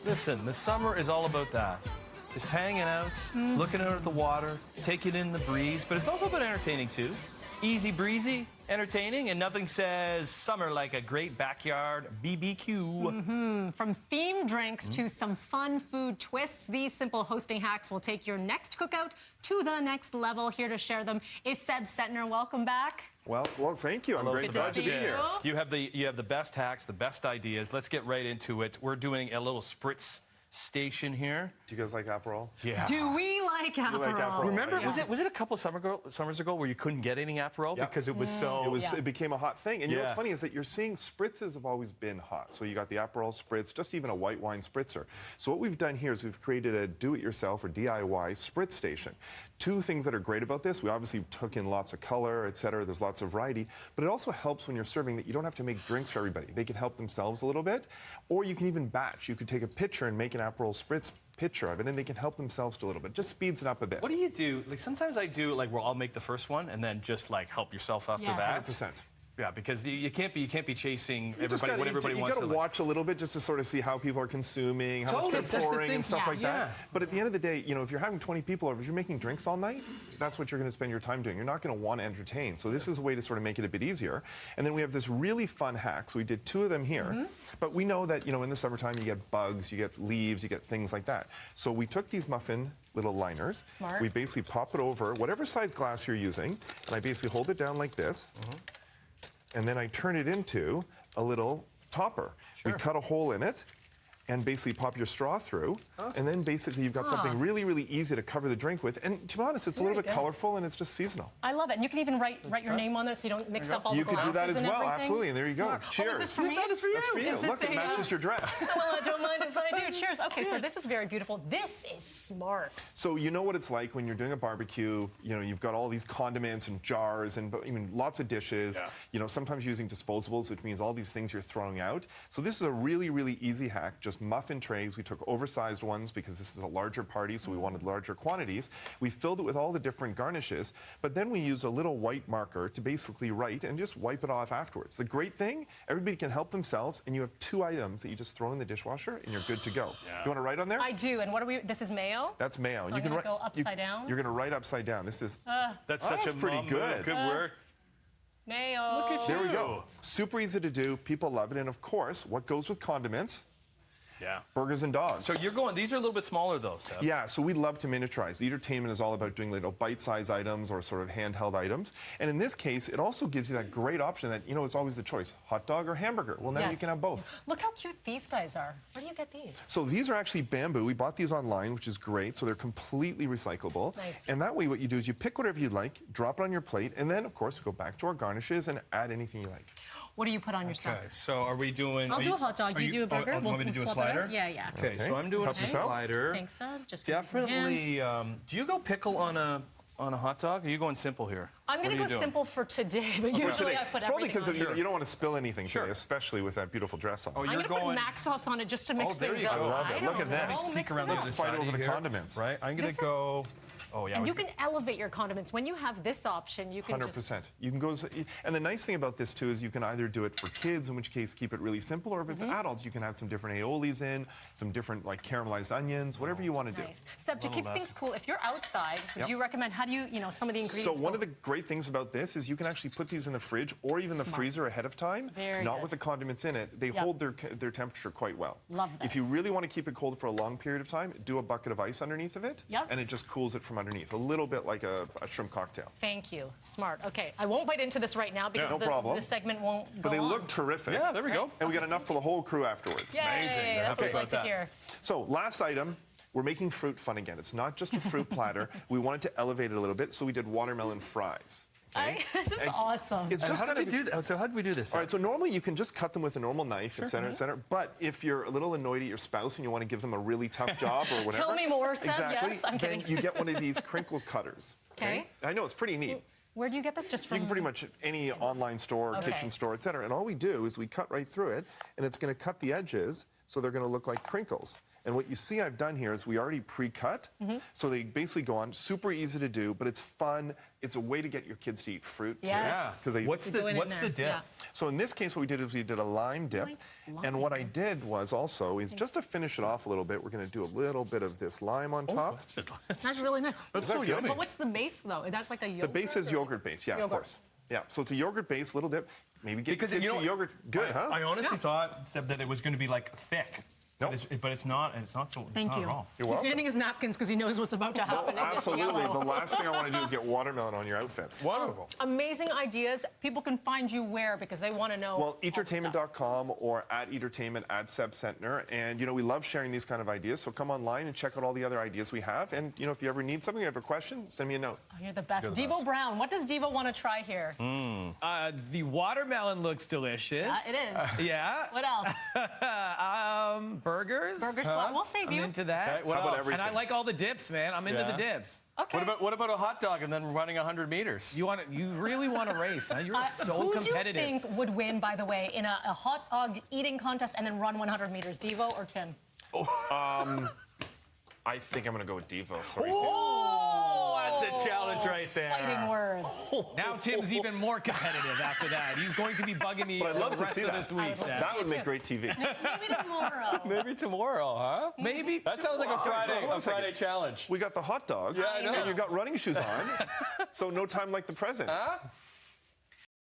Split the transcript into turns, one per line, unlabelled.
Listen, the summer is all about that. Just hanging out, looking out at the water, taking in the breeze, but it's also about entertaining too. Easy breezy, entertaining, and nothing says summer like a great backyard BBQ.
From themed drinks to some fun food twists, these simple hosting hacks will take your next cookout to the next level. Here to share them is Seb Centner. Welcome back.
Well, thank you. I'm great glad to be here.
You have the best hacks, the best ideas. Let's get right into it. We're doing a little Spritz station here.
Do you guys like Aperol?
Yeah.
Do we like Aperol?
like Aperol?
Remember, was it a couple of summers ago where you couldn't get any Aperol because it was so...
It became a hot thing. And you know what's funny is that you're seeing Spritzes have always been hot. So you got the Aperol Spritz, just even a white wine spritzer. So what we've done here is we've created a do-it-yourself or DIY Spritz station. Two things that are great about this, we obviously took in lots of color, etc. There's lots of variety, but it also helps when you're serving that you don't have to make drinks for everybody. They can help themselves a little bit, or you can even batch. You could take a pitcher and make an Aperol Spritz pitcher of it, and they can help themselves a little bit. Just speeds it up a bit.
What do you do? Like sometimes I do like where I'll make the first one and then just like help yourself after that.
100%.
Yeah, because you can't be chasing
What everybody wants. You got to watch a little bit just to sort of see how people are consuming, how much they're pouring and stuff like that. But at the end of the day, you know, if you're having 20 people over, if you're making drinks all night, that's what you're going to spend your time doing. You're not going to want to entertain. So this is a way to sort of make it a bit easier. And then we have this really fun hack. So we did 2 of them here. But we know that, you know, in the summertime you get bugs, you get leaves, you get things like that. So we took these muffin little liners.
Smart.
We basically pop it over whatever size glass you're using, and I basically hold it down like this. And then I turn it into a little topper. We cut a hole in it and basically pop your straw through. And then basically you've got something really, really easy to cover the drink with. And to be honest, it's a little bit colorful and it's just seasonal.
I love it. And you can even write your name on there so you don't mix up all the glasses.
You could do that as well, absolutely. And there you go. Cheers.
Oh, is this for me?
That is for you.
That's for you. Look, it matches your dress.
Well, I don't mind if I do. Cheers. Okay, so this is very beautiful. This is smart.
So you know what it's like when you're doing a barbecue, you know, you've got all these condiments and jars and lots of dishes, you know, sometimes using disposables, which means all these things you're throwing out. So this is a really, really easy hack, just muffin trays. We took oversized ones because this is a larger party, so we wanted larger quantities. We filled it with all the different garnishes, but then we used a little white marker to basically write and just wipe it off afterwards. The great thing, everybody can help themselves, and you have 2 items that you just throw in the dishwasher, and you're good to go. You want to write on there?
I do. And what are we? This is mayo?
That's mayo.
So
you
I'm going to go upside down?
You're going to write upside down. This is...
That's such a
pretty good.
Good work.
Mayo.
Look at you.
There we go. Super easy to do. People love it. And of course, what goes with condiments?
Yeah.
Burgers and dogs.
So you're going, these are a little bit smaller though, Seb.
Yeah, so we love to miniaturize. The entertainment is all about doing little bite-sized items or sort of handheld items. And in this case, it also gives you that great option that, you know, it's always the choice, hot dog or hamburger. Well, now you can have both.
Look how cute these guys are. Where do you get these?
So these are actually bamboo. We bought these online, which is great. So they're completely recyclable.
Nice.
And that way what you do is you pick whatever you like, drop it on your plate, and then, of course, we go back to our garnishes and add anything you like.
What do you put on your stuff?
Okay, so are we doing...
I'll do a hot dog. Do you do a burger?
You want me to do a slider?
Yeah.
Okay, so I'm doing a slider.
Thanks, Seb. Just
definitely. Do you go pickle on a hot dog? Or are you going simple here?
I'm going to go simple for today, but usually I put
probably
everything
because
on.
you don't want to spill anything today, especially with that beautiful dress on.
Oh,
I'm going to put mac sauce on it just to mix things up.
I love it. Look at this.
Let's
fight over the condiments.
Right? I'm going to go... Oh, yeah.
And you can elevate your condiments. When you have this option, you can
100%. You can go, and the nice thing about this too is you can either do it for kids, in which case keep it really simple, or if it's adults, you can add some different aiolis in, some different like caramelized onions, whatever you want to do.
Seb, to keep things cool, if you're outside, would you recommend, how do you, some of the ingredients?
So one of the great things about this is you can actually put these in the fridge or even the freezer ahead of time, not with the condiments in it. They hold their temperature quite well.
Love this.
If you really want to keep it cold for a long period of time, do a bucket of ice underneath of it, and it just cools it from underneath. A little bit like a shrimp cocktail.
Thank you. Smart. Okay, I won't bite into this right now because the segment won't go
But they
on.
look terrific.
Yeah, there we go.
And we got enough for the whole crew afterwards.
Yay,
amazing.
That's what I'd like to hear.
So last item, we're making fruit fun again. It's not just a fruit platter. We wanted to elevate it a little bit, so we did watermelon fries. Okay?
This is awesome.
It's just
how did you do that? So how did we do this?
All right, so normally you can just cut them with a normal knife, et cetera, but if you're a little annoyed at your spouse and you want to give them a really tough job or whatever.
Tell me more, Seb.
Exactly.
Yes, I'm kidding.
Then you get one of these crinkle cutters.
Okay.
I know, it's pretty neat.
Where do you get this? Just from...
You can pretty much any online store, kitchen store, et cetera. And all we do is we cut right through it, and it's going to cut the edges so they're going to look like crinkles. And what you see I've done here is we already pre-cut, so they basically go on. Super easy to do, but it's fun. It's a way to get your kids to eat fruit too.
Yes.
Because
What's the dip?
Yeah.
So in this case, what we did is we did a lime dip. And what I did was also, is just to finish it off a little bit, we're going to do a little bit of this lime on top.
That's really nice.
That's so yummy.
But what's the base, though? That's like a yogurt?
The base is yogurt base, yeah, of course. Yeah, so it's a yogurt base, little dip. Maybe get
Because
kids
you know,
to yogurt. Good, huh?
I honestly thought, Seb, that it was going to be like thick.
Nope.
But it's not. And it's not so.
Thank
it's not
you.
At all.
You're
He's
welcome.
handing his napkins because he knows what's about to happen.
Well, absolutely. The last thing I want to do is get watermelon on your outfits.
Wonderful.
Amazing ideas. People can find you where because they want to know.
Well, eatertainment.com or at eatertainment at Seb Centner. And, you know, we love sharing these kind of ideas. So come online and check out all the other ideas we have. And, you know, if you ever need something, you have a question, send me a note.
Oh, you're the best.
You're the
Devo
best.
Brown, what does Devo want to try here?
The watermelon looks delicious.
It is.
Yeah.
What else?
Burgers.
Burger slot. We'll save
I'm
you.
into that.
Okay, what
How about
else?
everything?
And I like all the dips, man. I'm into
Yeah.
the dips.
Okay.
What about a hot dog and then running 100 meters?
You really want to race, huh? You're so
who
competitive.
do you think would win, by the way, in a hot dog eating contest and then run 100 meters? Devo or Tim?
I think I'm going to go with Devo. Sorry.
Oh, that's a challenge right there.
Fighting words.
Now Tim's even more competitive after that. He's going to be bugging me
But I'd love
the
to
rest
see
of
that.
this week, Seth.
That would make great TV.
Maybe tomorrow.
Maybe tomorrow, huh?
Maybe.
That sounds like a Friday
second.
challenge.
We got the hot dog.
Yeah, I know.
And you got running shoes on. So no time like the present.
Huh?